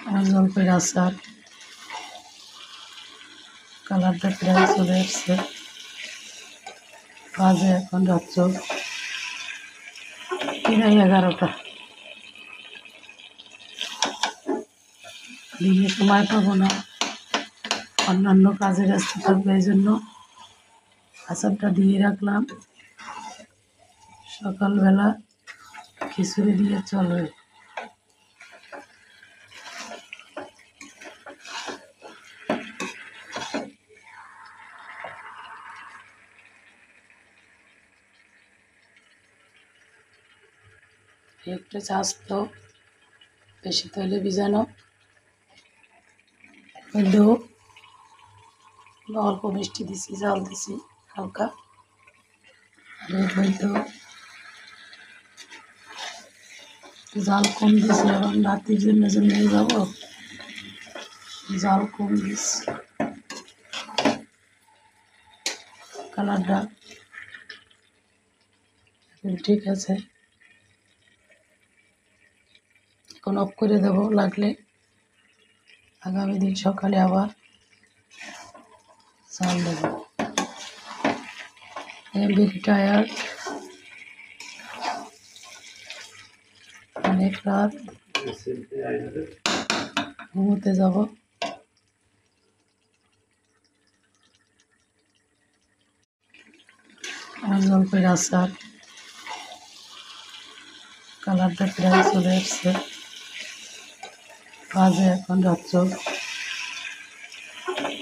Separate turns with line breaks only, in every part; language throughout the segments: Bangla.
আমার জলপাইয়ের আচার কালারটা প্রায় চলে এসছে। বাজে এখন রাত্র 11:30। দিনে সময় পাবো না, অন্যান্য কাজে ব্যস্ত থাকবে, এই জন্য আচারটা দিয়ে রাখলাম। সকালবেলা খিচুড়ি দিয়ে চলবে। একটু চাস্ত বেশি তৈলে ভিজানো, কিন্তু অল্প মিষ্টি দিছি, জাল দিছি হালকা। আর এর হয়তো জাল কম দিছি, এবং রাত্রির জন্য নিয়ে যাব, জাল কম দিছি। কালারটা এখন ঠিক আছে। এখন অফ করে দেবো, লাগলে আগামী দিন সকালে আবার চাল দেবো। ভেরি টায়ার্ড, অনেক রাত, ঘুমোতে যাব। আমার জলপাইয়ের আচার কালারটা প্রায় চলে এসছে। বাজে এখন রাত্র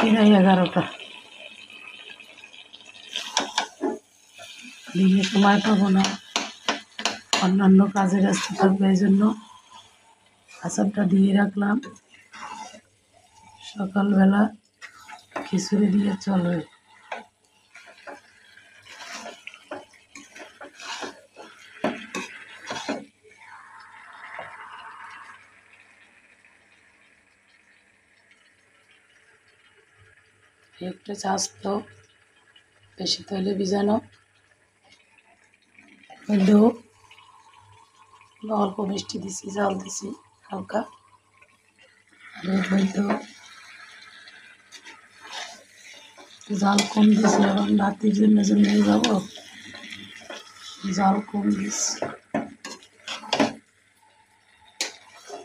11:30। দিনে সময় পাবো না, অন্যান্য কাজে ব্যস্ত থাকবে, এই জন্য আচারটা দিয়ে রাখলাম। সকালবেলা খিচুড়ি দিয়ে চলবে। একটু চাস্ত বেশি তৈলে ভিজানো, কিন্তু অল্প মিষ্টি দিছি, জাল দিছি হালকা। আর এর হয়তো জাল কম দিছি, এবং রাত্রির জন্য নিয়ে যাব, জাল কম দিছি।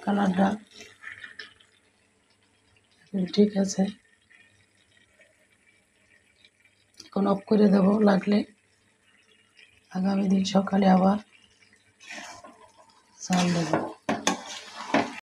কালারটা এখন ঠিক আছে। এখন অফ করে দেবো, লাগলে আগামী দিন সকালে আবার চাল দেবো।